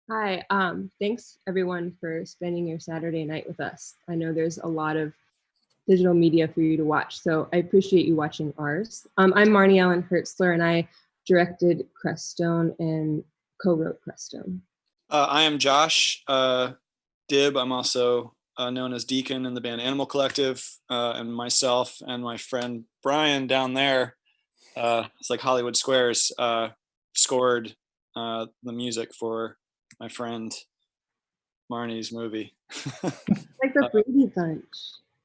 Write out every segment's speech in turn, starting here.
Hi, thanks everyone for spending your Saturday night with us. I know there's a lot of digital media for you to watch, so I appreciate you watching ours. I'm Marnie Hertzler, and I directed CRESTONE and co-wrote CRESTONE. I am Josh Dibb. I'm also known as Deacon in the band Animal Collective, and myself and my friend Brian down there, it's like Hollywood Squares, scored the music for my friend Marnie's movie. Like the Brady Bunch.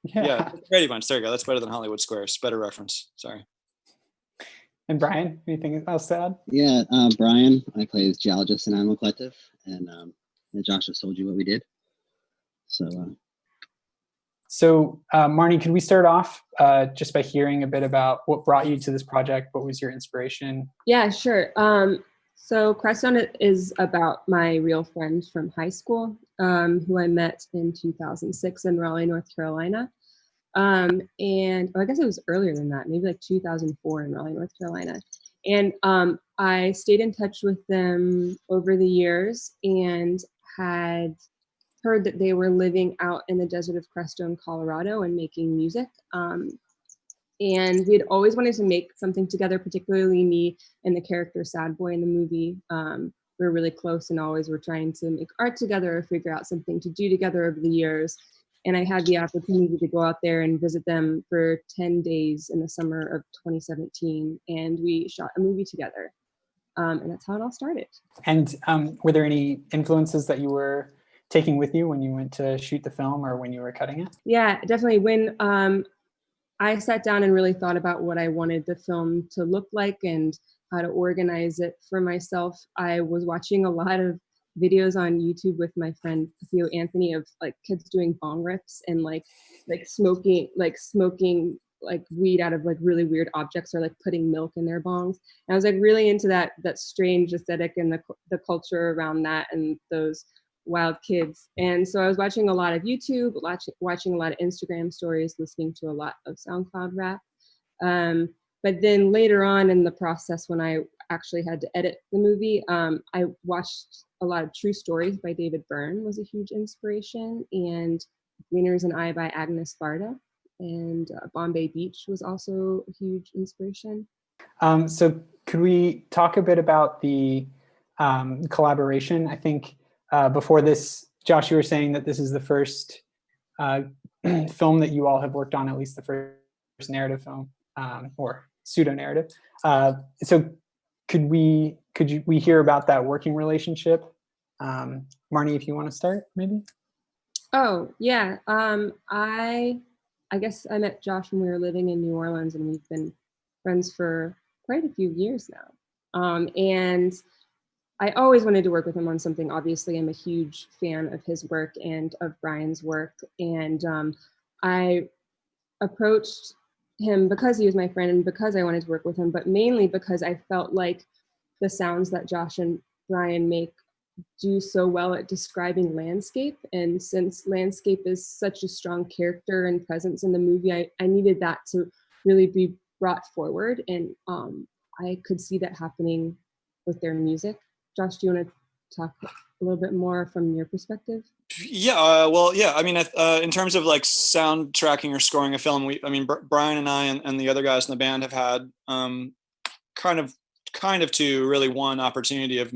Yeah, Brady Bunch. There you go. That's better than Hollywood Squares. Better reference. Sorry. And Brian, anything else to add? Yeah, Brian, I play as Geologist in Animal Collective, and Josh just told you what we did. So, Marnie, could we start off just by hearing a bit about what brought you to this project? What was your inspiration? Yeah, sure. So CRESTONE is about my real friend from high school, who I met in 2006 in Raleigh, North Carolina. And I guess it was earlier than that, maybe like 2004 in Raleigh, North Carolina. And I stayed in touch with them over the years and had heard that they were living out in the desert of Crestone, Colorado, and making music. And we had always wanted to make something together, particularly me and the character Sad Boy in the movie. We were really close and always were trying to make art together or figure out something to do together over the years. And I had the opportunity to go out there and visit them for 10 days in the summer of 2017. And we shot a movie together. And that's how it all started. And were there any influences that you were taking with you when you went to shoot the film or when you were cutting it? Yeah, definitely. When I sat down and really thought about what I wanted the film to look like and how to organize it for myself, I was watching a lot of videos on YouTube with my friend Theo Anthony of like kids doing bong rips and like smoking like weed out of like really weird objects or like putting milk in their bongs. And I was like really into that strange aesthetic and the culture around that and those wild kids. And so I was watching a lot of YouTube, watching a lot of Instagram stories, listening to a lot of SoundCloud rap. But then later on in the process, when I actually had to edit the movie, I watched a lot of True Stories by David Byrne was a huge inspiration, and Wieners and I by Agnes Varda, and Bombay Beach was also a huge inspiration. So could we talk a bit about the collaboration? I think before this, Josh, you were saying that this is the first film that you all have worked on, at least the first narrative film or pseudo narrative. So could we hear about that working relationship? Marnie, if you want to start, maybe. Oh yeah, I guess I met Josh when we were living in New Orleans, and we've been friends for quite a few years now. And I always wanted to work with him on something. Obviously, I'm a huge fan of his work and of Brian's work. And I approached him because he was my friend and because I wanted to work with him, but mainly because I felt like the sounds that Josh and Brian make do so well at describing landscape. And since landscape is such a strong character and presence in the movie, I needed that to really be brought forward. And I could see that happening with their music. Josh, do you want to talk a little bit more from your perspective? Yeah, well, yeah. I mean, in terms of like soundtracking or scoring a film, Brian and I and the other guys in the band have had kind of two, really one opportunity of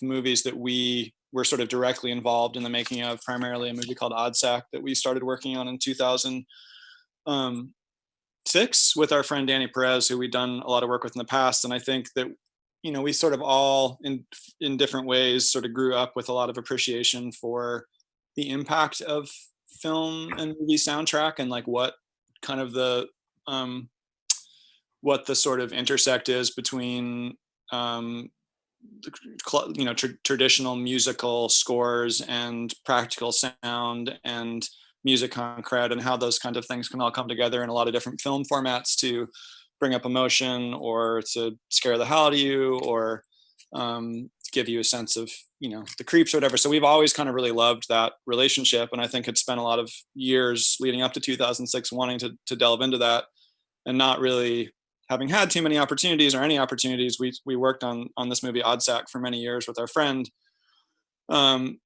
movies that we were sort of directly involved in the making of. Primarily a movie called Oddsack that we started working on in 2006 with our friend Danny Perez, who we'd done a lot of work with in the past. And I think that we sort of all in different ways sort of grew up with a lot of appreciation for the impact of film and movie soundtrack and like what kind of what the sort of intersect is between traditional musical scores and practical sound and music concrete, and how those kind of things can all come together in a lot of different film formats to bring up emotion or to scare the hell out of you or give you a sense of the creeps or whatever. So we've always kind of really loved that relationship, and I think had spent a lot of years leading up to 2006 wanting to delve into that, and not really having had too many opportunities or any opportunities. We worked on this movie Oddsack for many years with our friend, And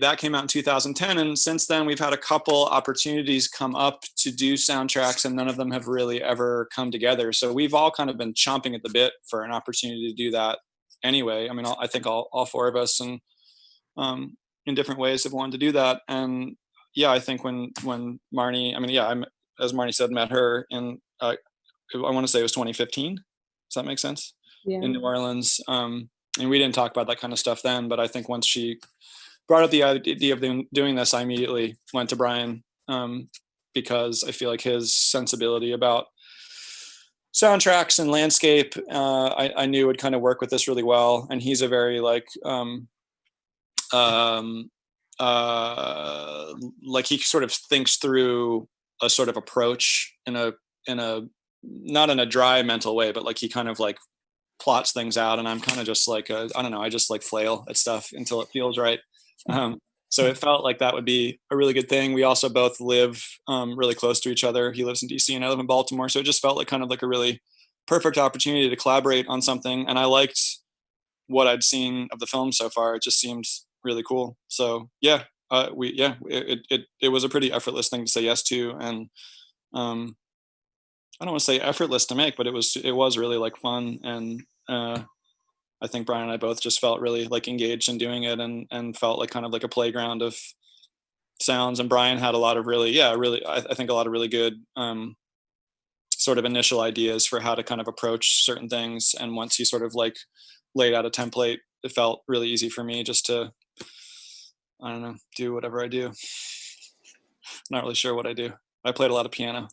that came out in 2010, and since then we've had a couple opportunities come up to do soundtracks, and none of them have really ever come together. So we've all kind of been chomping at the bit for an opportunity to do that anyway. I mean, I think all four of us, and in different ways, have wanted to do that. And yeah, I think when Marnie, I mean, yeah, as Marnie said, met her in I want to say it was 2015. Does that make sense? Yeah. In New Orleans. And we didn't talk about that kind of stuff then, but I think once she brought up the idea of doing this, I immediately went to Brian, because I feel like his sensibility about soundtracks and landscape, I knew would kind of work with this really well. And he's a very like he sort of thinks through a sort of approach in a not in a dry mental way, but like he kind of like plots things out, and I'm kind of just like I don't know, I just like flail at stuff until it feels right. So it felt like that would be a really good thing. We also both live really close to each other. He lives in DC and I live in Baltimore, so it just felt like kind of like a really perfect opportunity to collaborate on something. And I liked what I'd seen of the film so far. It just seemed really cool. So yeah, it was a pretty effortless thing to say yes to, and I don't want to say effortless to make, but it was really like fun. And I think Brian and I both just felt really like engaged in doing it, and felt like kind of like a playground of sounds. And Brian had a lot of really, I think a lot of really good sort of initial ideas for how to kind of approach certain things. And once he sort of like laid out a template, it felt really easy for me just to, I don't know, do whatever I do. Not really sure what I do. I played a lot of piano.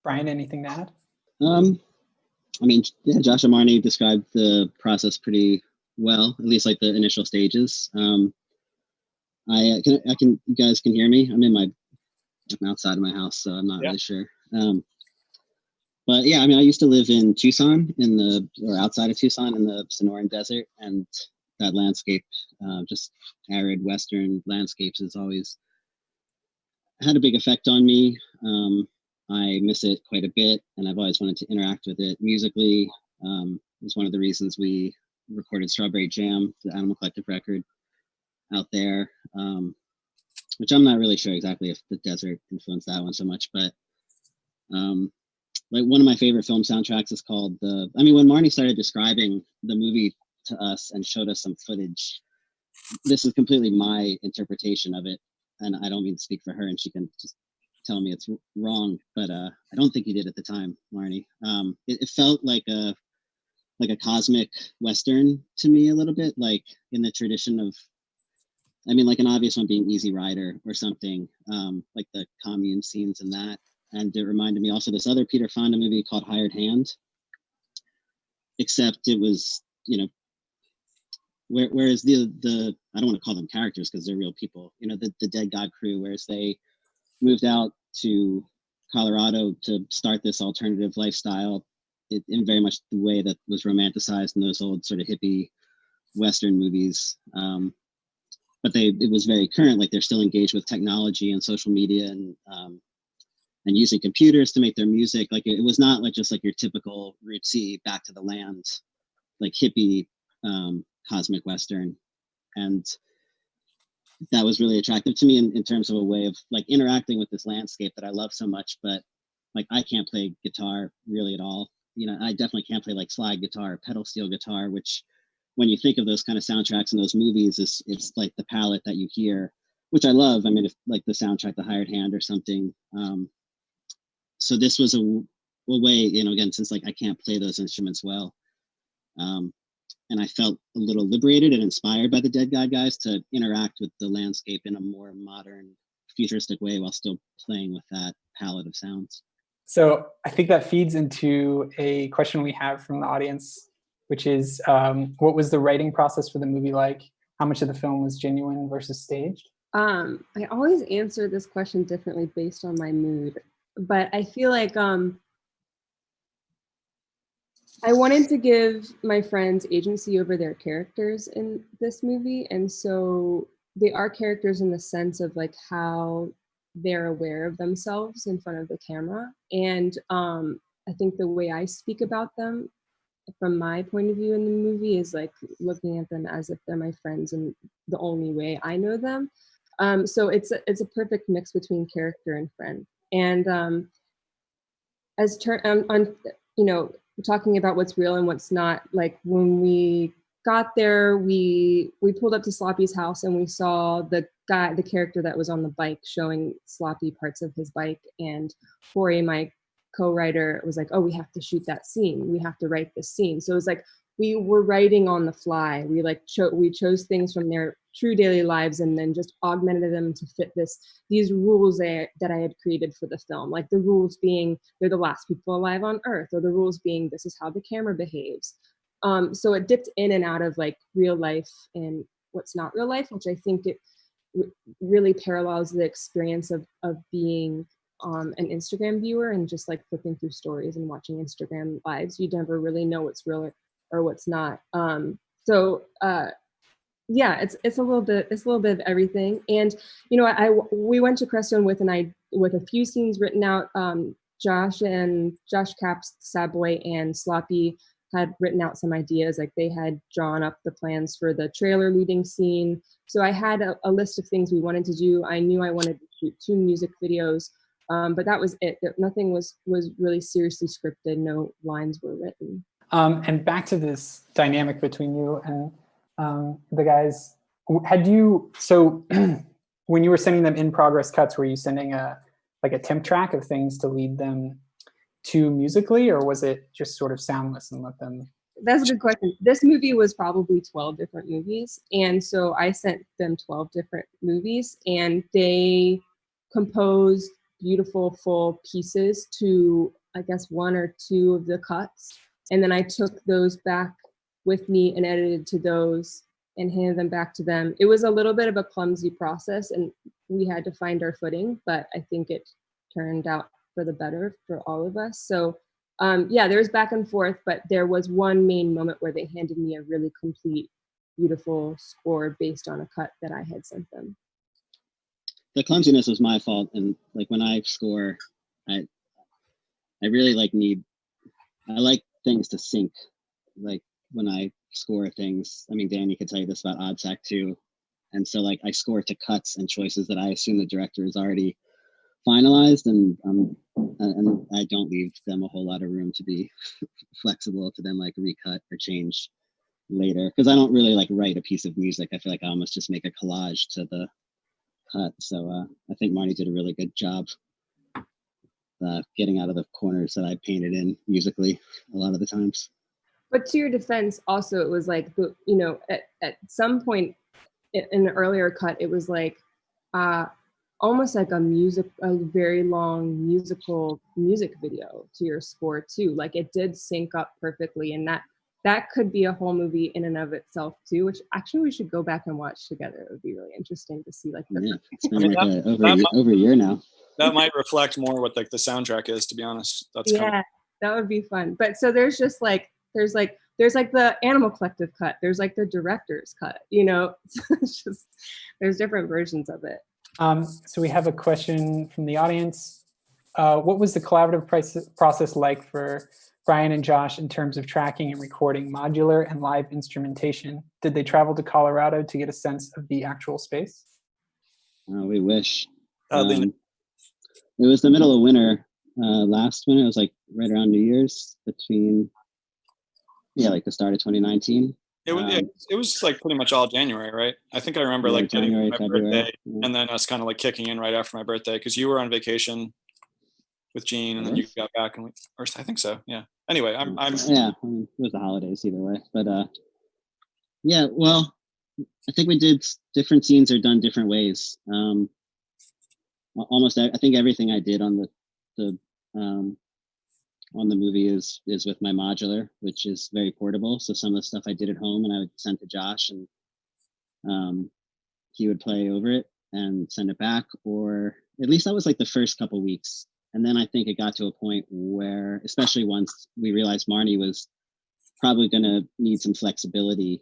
Brian, anything to add? I mean, yeah, Josh and Marnie described the process pretty well, at least like the initial stages. You guys can hear me? I'm outside of my house, so I'm not really sure. But yeah, I mean, I used to live in Tucson or outside of Tucson in the Sonoran Desert, and that landscape, just arid Western landscapes, has always had a big effect on me. I miss it quite a bit, and I've always wanted to interact with it musically. It was one of the reasons we recorded Strawberry Jam, the Animal Collective record, out there, which I'm not really sure exactly if the desert influenced that one so much, but like one of my favorite film soundtracks is called when Marnie started describing the movie to us and showed us some footage, this is completely my interpretation of it, and I don't mean to speak for her, and she can just tell me it's wrong, but I don't think you did at the time, Marnie. It felt like a cosmic Western to me a little bit, like in the tradition of, I mean, like an obvious one being Easy Rider or something, like the commune scenes and that. And it reminded me also this other Peter Fonda movie called Hired Hand, except it was, whereas the I don't want to call them characters because they're real people, the Dead God crew, whereas they moved out to Colorado to start this alternative lifestyle in very much the way that was romanticized in those old sort of hippie Western movies. But it was very current, like they're still engaged with technology and social media and using computers to make their music. Like it was not like just like your typical rootsy back to the land, like hippie cosmic Western. And that was really attractive to me in terms of a way of like interacting with this landscape that I love so much, but like I can't play guitar really at all. I definitely can't play like slide guitar, pedal steel guitar, which when you think of those kind of soundtracks in those movies, it's like the palette that you hear, which I love. I mean, if like the soundtrack, The Hired Hand or something. So this was a way, again, since like I can't play those instruments well, and I felt a little liberated and inspired by the Dead God guys to interact with the landscape in a more modern, futuristic way while still playing with that palette of sounds. So I think that feeds into a question we have from the audience, which is, what was the writing process for the movie like? How much of the film was genuine versus staged? I always answer this question differently based on my mood, but I feel like I wanted to give my friends agency over their characters in this movie. And so they are characters in the sense of like how they're aware of themselves in front of the camera. And I think the way I speak about them from my point of view in the movie is like looking at them as if they're my friends and the only way I know them. So it's a perfect mix between character and friend. And on you know, talking about what's real and what's not, like when we got there, we pulled up to Sloppy's house and we saw the character that was on the bike showing Sloppy parts of his bike, and Corey, my co-writer, was like, oh, we have to shoot that scene, we have to write this scene. So it was like we were writing on the fly. We like we chose things from their true daily lives and then just augmented them to fit these rules that I had created for the film. Like the rules being they're the last people alive on Earth, or the rules being this is how the camera behaves. So it dipped in and out of like real life and what's not real life, which I think it really parallels the experience of being an Instagram viewer and just like flipping through stories and watching Instagram lives. You never really know what's real or what's not. Yeah, it's a little bit of everything. And you know, we went to CRESTONE with a few scenes written out. Josh Capps, Sadboy, and Sloppy had written out some ideas. Like they had drawn up the plans for the trailer leading scene. So I had a list of things we wanted to do. I knew I wanted to shoot 2 music videos, but that was it. Nothing was really seriously scripted. No lines were written. And back to this dynamic between you and the guys. So when you were sending them in progress cuts, were you sending a temp track of things to lead them to musically, or was it just sort of soundless and let them? That's a good question. This movie was probably 12 different movies. And so I sent them 12 different movies and they composed beautiful full pieces to, I guess, 1 or 2 of the cuts. And then I took those back with me and edited to those and handed them back to them. It was a little bit of a clumsy process and we had to find our footing, but I think it turned out for the better for all of us. So yeah, there was back and forth, but there was one main moment where they handed me a really complete, beautiful score based on a cut that I had sent them. The clumsiness was my fault, and like when I score, I really I like things to sync. Like when I score things, I mean, Danny could tell you this about OddSac too, and so like I score to cuts and choices that I assume the director has already finalized, and I don't leave them a whole lot of room to be flexible to then like recut or change later, because I don't really like write a piece of music. I feel like I almost just make a collage to the cut. So I think Marnie did a really good job getting out of the corners that I painted in musically a lot of the times. But to your defense, also it was like at some point in an earlier cut, it was like almost like a very long music video to your score too. Like it did sync up perfectly, and that could be a whole movie in and of itself too, which actually we should go back and watch together. It would be really interesting to see like it's been like over a year now. That might reflect more what like the soundtrack is, to be honest. That's that would be fun. But so there's the Animal Collective cut, there's like the director's cut, it's just there's different versions of it. So we have a question from the audience. What was the collaborative process like for Brian and Josh in terms of tracking and recording modular and live instrumentation? Did they travel to Colorado to get a sense of the actual space? We wish. It was the middle of winter last winter. It was like right around New Year's, between like the start of 2019. It was like pretty much all January, right? I think I remember like January, my February, birthday, and then us kind of like kicking in right after my birthday, because you were on vacation with Gene, and then you got back, and or I think so. Yeah. Anyway, I'm yeah. I mean, it was the holidays either way, but yeah. Well, I think we did different scenes are done different ways. Almost, I think everything I did on the movie is with my modular, which is very portable. So some of the stuff I did at home and I would send to Josh, and he would play over it and send it back, or at least that was like the first couple weeks. And then I think it got to a point where, especially once we realized Marnie was probably going to need some flexibility,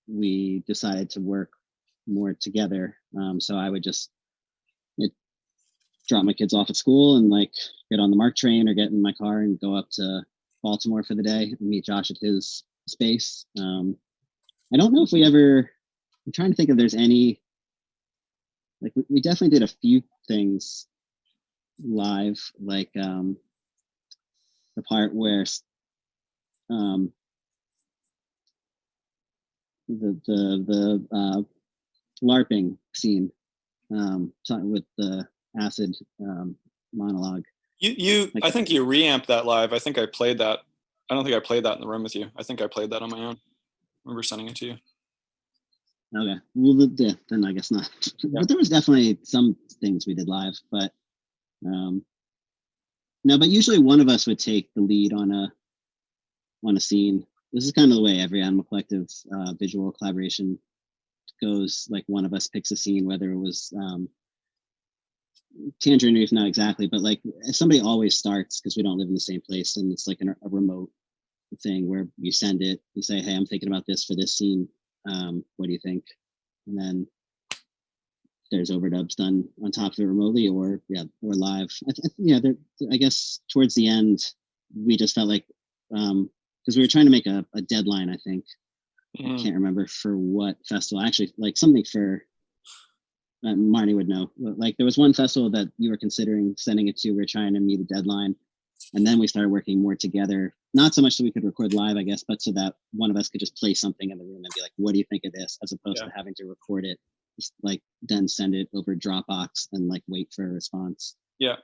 we decided to work more together. So I would just drop my kids off at school and like get on the MARC train or get in my car and go up to Baltimore for the day and meet Josh at his space. I don't know if we ever. I'm trying to think if there's any. Like we definitely did a few things live, like the part where the LARPing scene, with the acid monologue. I think you reamped that live. I think I played that. I don't think I played that in the room with you. I think I played that on my own. I remember sending it to you. Okay, well, then I guess not. Yeah. But there was definitely some things we did live, but no. But usually one of us would take the lead on a scene. This is kind of the way every Animal Collective visual collaboration goes. Like one of us picks a scene, whether it was Tangerine Reef, not exactly, but like if somebody always starts because we don't live in the same place, and it's like a remote thing where you send it, you say, hey, I'm thinking about this for this scene. What do you think? And then there's overdubs done on top of it remotely or live. I guess towards the end, we just felt like, because we were trying to make a deadline, I think. I can't remember for what festival. Actually, like something for, Marnie would know. Like there was one festival that you were considering sending it to. We were trying to meet a deadline. And then we started working more together, not so much so we could record live, I guess, but so that one of us could just play something in the room and be like, what do you think of this? As opposed to having to record it, just like then send it over Dropbox and like wait for a response. Yeah.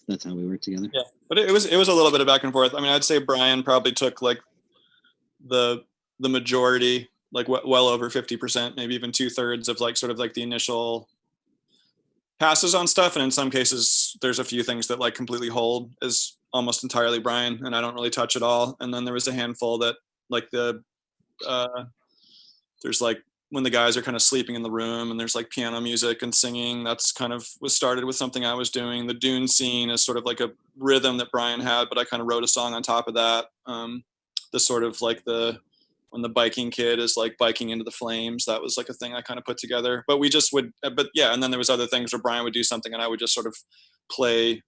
That's how we work together. Yeah, but it was a little bit of back and forth. I mean, I'd say Brian probably took like the majority, like well over 50%, maybe even 2/3 of like sort of like the initial passes on stuff, and in some cases there's a few things that like completely hold as almost entirely Brian and I don't really touch at all. And then there was a handful that like there's like when the guys are kind of sleeping in the room and there's like piano music and singing, that's kind of was started with something I was doing. The dune scene is sort of like a rhythm that Brian had, but I kind of wrote a song on top of that. The sort of like when the biking kid is like biking into the flames, that was like a thing I kind of put together. But we just would, but yeah, and then there was other things where Brian would do something and I would just sort of play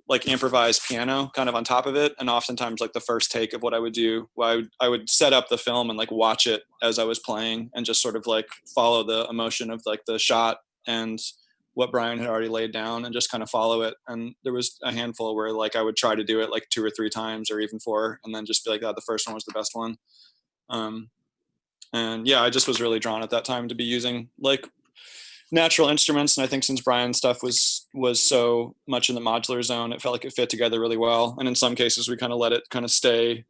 like improvised piano kind of on top of it. And oftentimes like the first take of what I would do, I would set up the film and like watch it as I was playing and just sort of like follow the emotion of like the shot and what Brian had already laid down and just kind of follow it. And there was a handful where like I would try to do it like 2 or 3 times or even 4 and then just be like, oh, the first one was the best one. And yeah, I just was really drawn at that time to be using like natural instruments. And I think since Brian's stuff was so much in the modular zone, it felt like it fit together really well. And in some cases we kind of let it kind of stay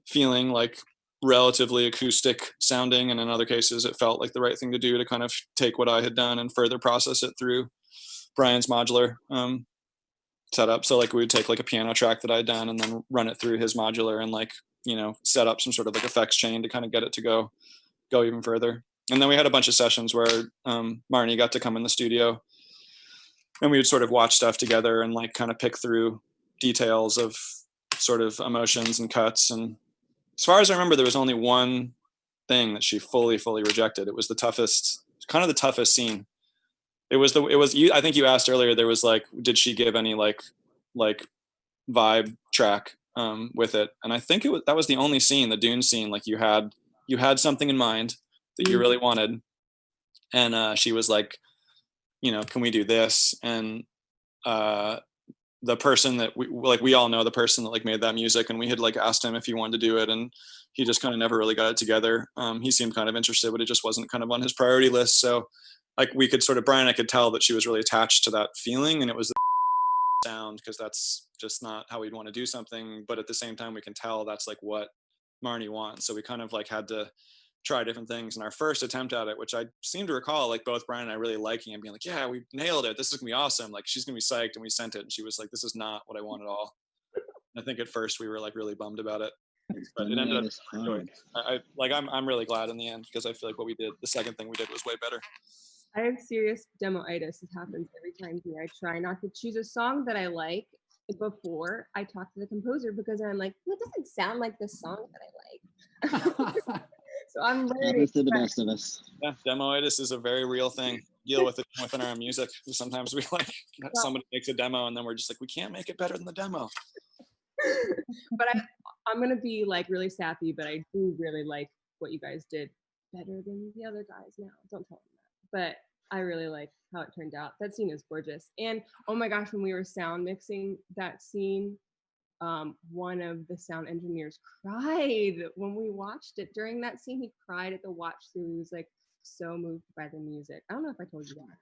feeling like relatively acoustic sounding. And in other cases it felt like the right thing to do to kind of take what I had done and further process it through Brian's modular setup. So like we would take like a piano track that I'd done and then run it through his modular and like, you know, set up some sort of like effects chain to kind of get it to go even further. And then we had a bunch of sessions where Marnie got to come in the studio and we would sort of watch stuff together and like kind of pick through details of sort of emotions and cuts. And as far as I remember, there was only one thing that she fully rejected. It was the toughest scene. I think you asked earlier, there was like, did she give any like vibe track with it? And I think that was the only scene, the dune scene, like you had something in mind that you really wanted. And she was like, you know, can we do this? And the person that we all know the person that like made that music, and we had like asked him if he wanted to do it, and he just kind of never really got it together. He seemed kind of interested, but it just wasn't kind of on his priority list. So like we could sort of, Brian, I could tell that she was really attached to that feeling, and it was the sound, because that's just not how we'd want to do something. But at the same time, we can tell that's like what Marnie wants. So we kind of like had to try different things. And our first attempt at it, which I seem to recall, like both Brian and I really liking and being like, yeah, we nailed it. This is gonna be awesome. Like she's gonna be psyched. And we sent it and she was like, this is not what I want at all. And I think at first we were like really bummed about it, but it ended up hard. I'm really glad in the end, because I feel like what we did, the second thing we did, was way better. I have serious demoitis. It happens every time here. I try not to choose a song that I like before I talk to the composer, because I'm like, well, it doesn't sound like the song that I like. So I'm learning. Happens to the best of us. Yeah, demoitis is a very real thing. deal with it within our music. Sometimes we like somebody makes a demo and then we're just like, we can't make it better than the demo. But I'm gonna be like really sappy, but I do really like what you guys did better than the other guys now. Don't tell them that. But I really like how it turned out. That scene is gorgeous. And oh my gosh, when we were sound mixing that scene, one of the sound engineers cried when we watched it. During that scene, he cried at the watch through. He was like so moved by the music. I don't know if I told you that,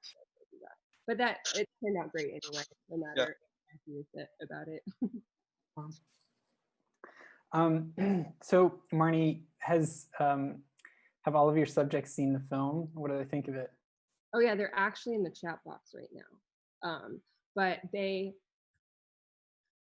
but that it turned out great anyway. No matter happy with it about it. So Marnie, have all of your subjects seen the film? What do they think of it? Oh yeah, they're actually in the chat box right now. But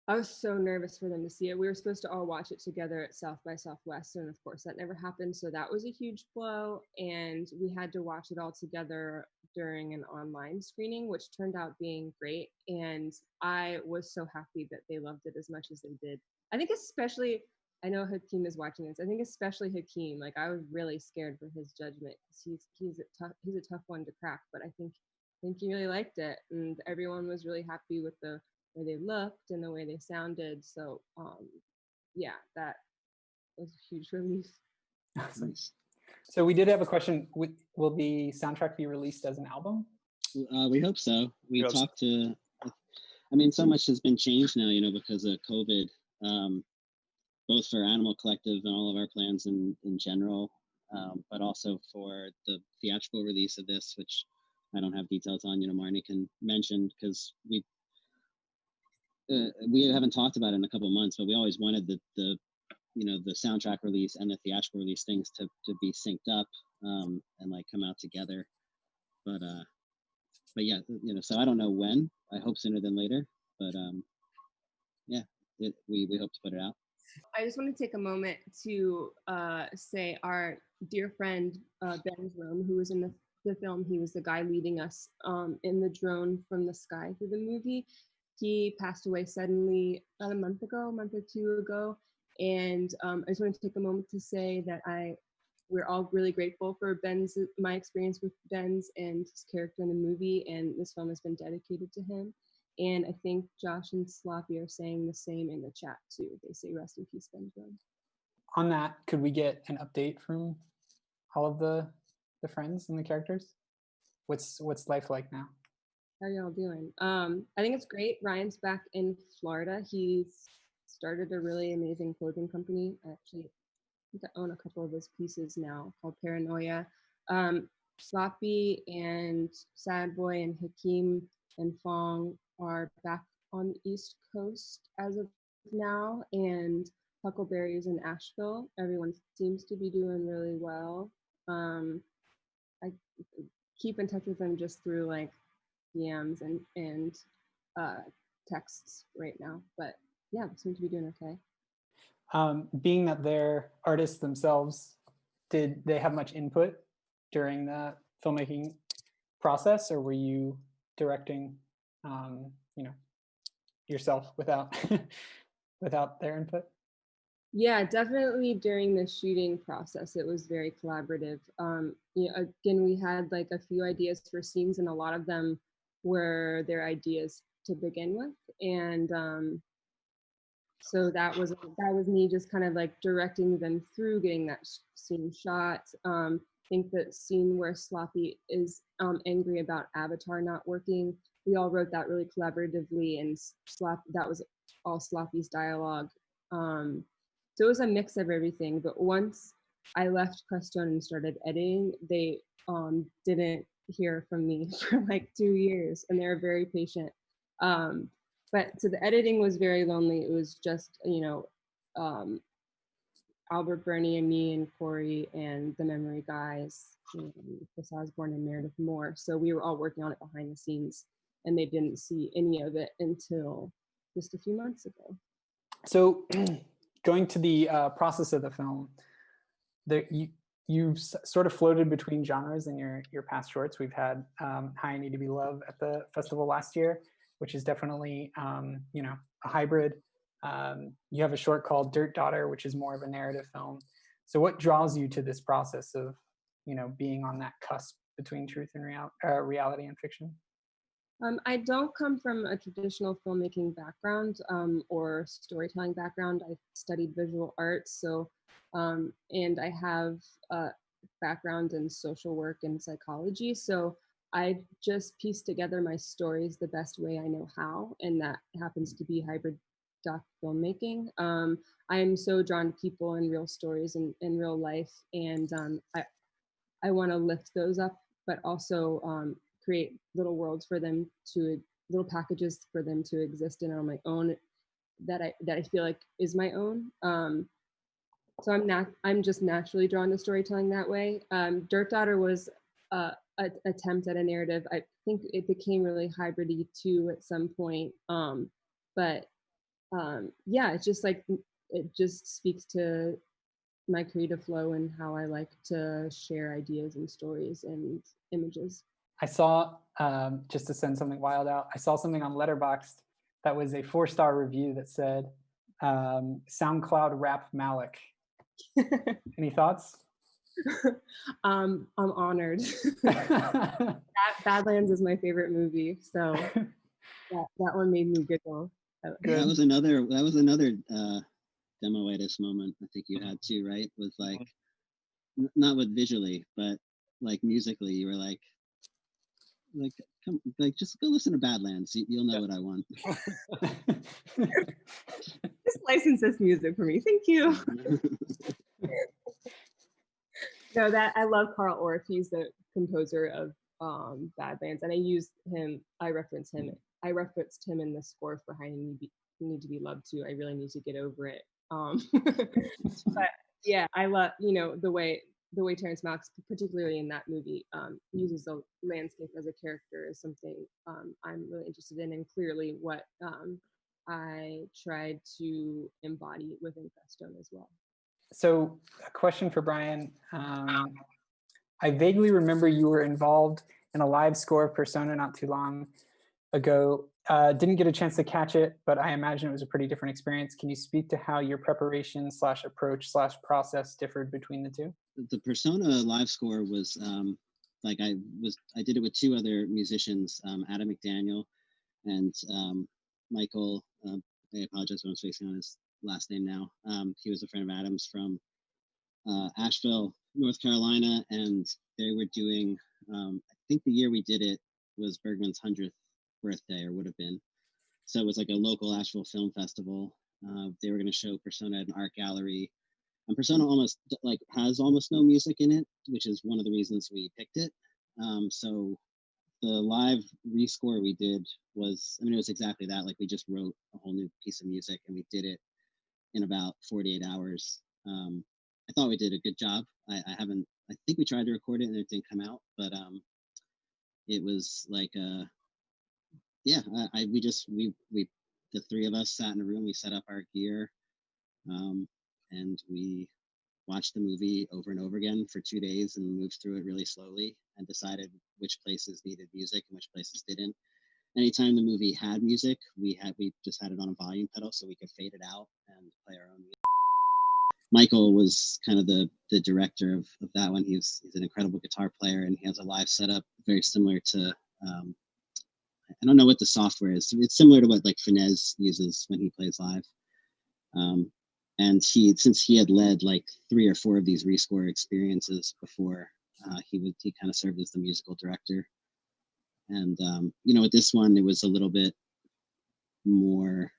I was so nervous for them to see it. We were supposed to all watch it together at South by Southwest, and of course that never happened. So that was a huge blow, and we had to watch it all together during an online screening, which turned out being great. And I was so happy that they loved it as much as they did. I think especially, I know Hakeem is watching this. I think especially Hakeem, like I was really scared for his judgment because he's a tough one to crack. But I think he really liked it, and everyone was really happy with the way they looked and the way they sounded. So yeah, that was a huge relief. Awesome. So we did have a question. Will the soundtrack be released as an album? We hope so. We talked to, I mean, so much has been changed now, because of COVID, both for Animal Collective and all of our plans in general, but also for the theatrical release of this, which I don't have details on, Marnie can mention, because we haven't talked about it in a couple of months, but we always wanted the soundtrack release and the theatrical release things to be synced up and like come out together. But yeah, so I don't know when. I hope sooner than later. But yeah, we hope to put it out. I just want to take a moment to say our dear friend Ben Jerome, who was in the film, he was the guy leading us in the drone from the sky through the movie. He passed away suddenly about a month or two ago. And I just want to take a moment to say that we're all really grateful for my experience with Ben's and his character in the movie, and this film has been dedicated to him. And I think Josh and Sloppy are saying the same in the chat too. They say rest in peace, Ben Jerome. On that, could we get an update from all of the friends and the characters? What's life like now? How are y'all doing? I think it's great. Ryan's back in Florida. He's started a really amazing clothing company. I think I own a couple of his pieces now called Paranoia. Sloppy and Sad Boy and Hakeem and Fong are back on the East Coast as of now, and Huckleberry's in Asheville. Everyone seems to be doing really well. I keep in touch with them just through like DMs and texts right now, but yeah, they seem to be doing okay. Being that they're artists themselves, did they have much input during the filmmaking process, or were you directing, yourself without without their input? Yeah, definitely during the shooting process, it was very collaborative. Again, we had like a few ideas for scenes, and a lot of them were their ideas to begin with, and so that was me just kind of like directing them through getting that scene shot. I think the scene where Sloppy is angry about Avatar not working, we all wrote that really collaboratively, and that was all Sloppy's dialogue. So it was a mix of everything. But once I left CRESTONE and started editing, they didn't hear from me for like 2 years, and they were very patient. But so the editing was very lonely. It was just, Albert Burney and me and Corey and the memory guys, Chris Osborne and Meredith Moore. So we were all working on it behind the scenes, and they didn't see any of it until just a few months ago. So going to the process of the film, you've sort of floated between genres in your past shorts. We've had Hi, I Need to Be Loved at the festival last year, which is definitely a hybrid. You have a short called Dirt Daughter, which is more of a narrative film. So what draws you to this process of being on that cusp between truth and reality and fiction? I don't come from a traditional filmmaking background or storytelling background. I studied visual arts, so and I have a background in social work and psychology. So I just piece together my stories the best way I know how, and that happens to be hybrid doc filmmaking. I am so drawn to people and real stories and in real life, and I want to lift those up, but also create little worlds for them to, little packages for them to exist in on my own, that I feel like is my own. So I'm just naturally drawn to storytelling that way. Dirt Daughter was an attempt at a narrative. I think it became really hybridy too at some point. But yeah, it's just like, it just speaks to my creative flow and how I like to share ideas and stories and images. I saw, just to send something wild out, I saw something on Letterboxd that was a 4-star review that said, SoundCloud rap Malik. Any thoughts? I'm honored. Badlands is my favorite movie, so that one made me giggle. That was another demoitis moment I think you had too, right? With like, not with visually, but like musically, you were like, come, like, just go listen to Badlands. You'll know what I want. Just license this music for me, thank you. No, that I love Carl Orff. He's the composer of Badlands, and I referenced him in the score for How You Need to Be Loved Too. I really need to get over it. But yeah, I love, the way Terrence Malick, particularly in that movie, uses the landscape as a character is something I'm really interested in, and clearly what I tried to embody within CRESTONE as well. So a question for Brian. I vaguely remember you were involved in a live score of Persona not too long ago. Didn't get a chance to catch it, but I imagine it was a pretty different experience. Can you speak to how your preparation / approach / process differed between the two? The Persona live score was I did it with 2 other musicians, Adam McDaniel and Michael. I apologize if I'm spacing on his last name now. He was a friend of Adam's from Asheville, North Carolina, and they were doing, I think the year we did it was Bergman's 100th birthday, or would have been. So it was like a local Asheville film festival. They were going to show Persona at an art gallery. And Persona almost has almost no music in it, which is one of the reasons we picked it. So the live rescore we did was, it was exactly that. Like, we just wrote a whole new piece of music and we did it in about 48 hours. I thought we did a good job. I think we tried to record it and it didn't come out, but it was like, we the 3 of us sat in a room, we set up our gear, and we watched the movie over and over again for 2 days and moved through it really slowly and decided which places needed music and which places didn't. Anytime the movie had music, we just had it on a volume pedal so we could fade it out and play our own music. Michael was kind of the director of that one. He's an incredible guitar player, and he has a live setup very similar to, I don't know what the software is. It's similar to what like Finesse uses when he plays live. And since he had led like 3 or 4 of these rescore experiences before, he kind of served as the musical director. And with this one, it was a little bit more.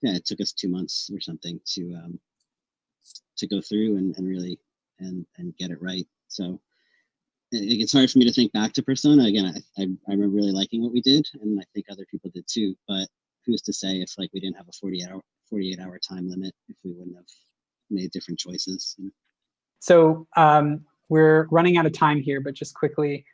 It took us 2 months or something to go through and really and get it right. So it's hard for me to think back to Persona again. I remember really liking what we did, and I think other people did too. But who's to say if like we didn't have a 48 hour time limit, if we wouldn't have made different choices. So we're running out of time here, but just quickly,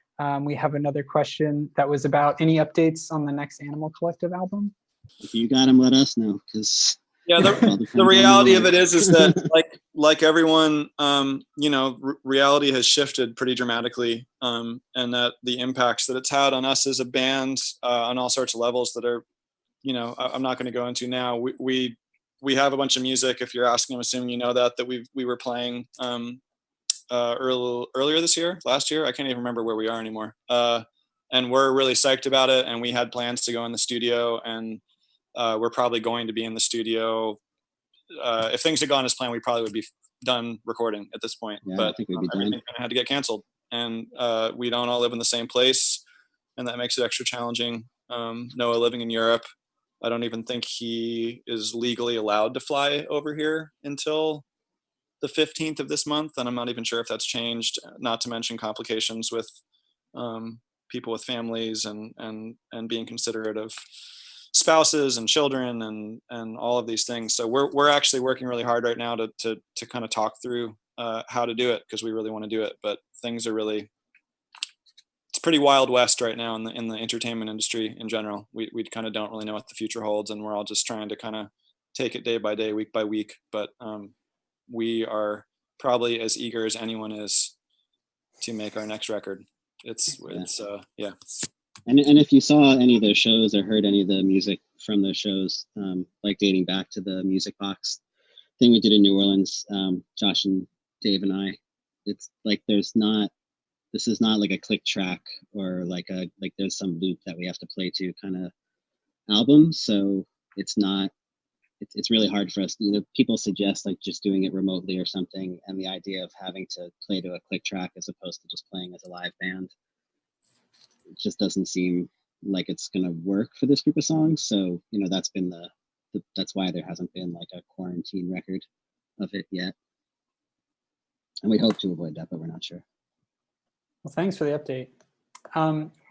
we have another question that was about any updates on the next Animal Collective album. If you got them, let us know, because the reality of it is that like everyone, reality has shifted pretty dramatically, and that the impacts that it's had on us as a band on all sorts of levels that are, I'm not going to go into now. We have a bunch of music. If you're asking, I'm assuming you know that we were playing earlier this year, last year. I can't even remember where we are anymore. And we're really psyched about it. And we had plans to go in the studio, and we're probably going to be in the studio. If things had gone as planned, we probably would be done recording at this point. Yeah, but I think we'd be done. everything had to get canceled, and we don't all live in the same place, and that makes it extra challenging. Noah living in Europe, I don't even think he is legally allowed to fly over here until the 15th of this month, and I'm not even sure if that's changed. Not to mention complications with people with families and being considerate of spouses and children and all of these things. So we're actually working really hard right now to kind of talk through how to do it, because we really want to do it, but things are really, it's pretty wild west right now in the entertainment industry in general. We kind of don't really know what the future holds, and we're all just trying to kind of take it day by day, week by week. But we are probably as eager as anyone is to make our next record. Yeah. And if you saw any of those shows or heard any of the music from those shows, like dating back to the Music Box thing we did in New Orleans, Josh and Dave and I, it's like this is not like a click track or like there's some loop that we have to play to kind of album. So it's really hard for us. People suggest like just doing it remotely or something, and the idea of having to play to a click track as opposed to just playing as a live band, it just doesn't seem like it's going to work for this group of songs. So that's been that's why there hasn't been like a quarantine record of it yet, and we hope to avoid that, but we're not sure. Well, thanks for the update.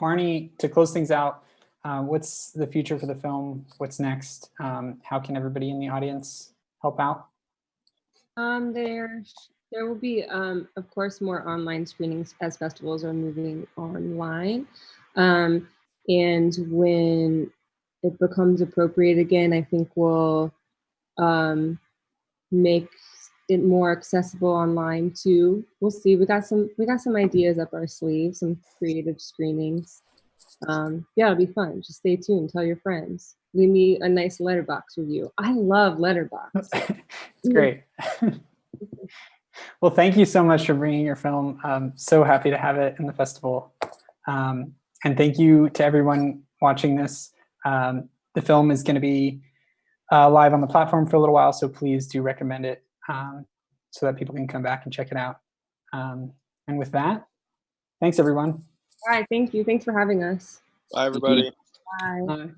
Marnie, to close things out, what's the future for the film? What's next? How can everybody in the audience help out? There will be, of course, more online screenings as festivals are moving online. And when it becomes appropriate again, I think we'll make it more accessible online too. We'll see. We got some ideas up our sleeves, some creative screenings. Yeah, it'll be fun. Just stay tuned. Tell your friends. Leave me a nice Letterboxd review. I love Letterboxd. It's great. Well, thank you so much for bringing your film. I'm so happy to have it in the festival. And thank you to everyone watching this. The film is going to be live on the platform for a little while, so please do recommend it so that people can come back and check it out. And with that, thanks everyone. All right, thank you. Thanks for having us. Bye, everybody. Bye. Bye.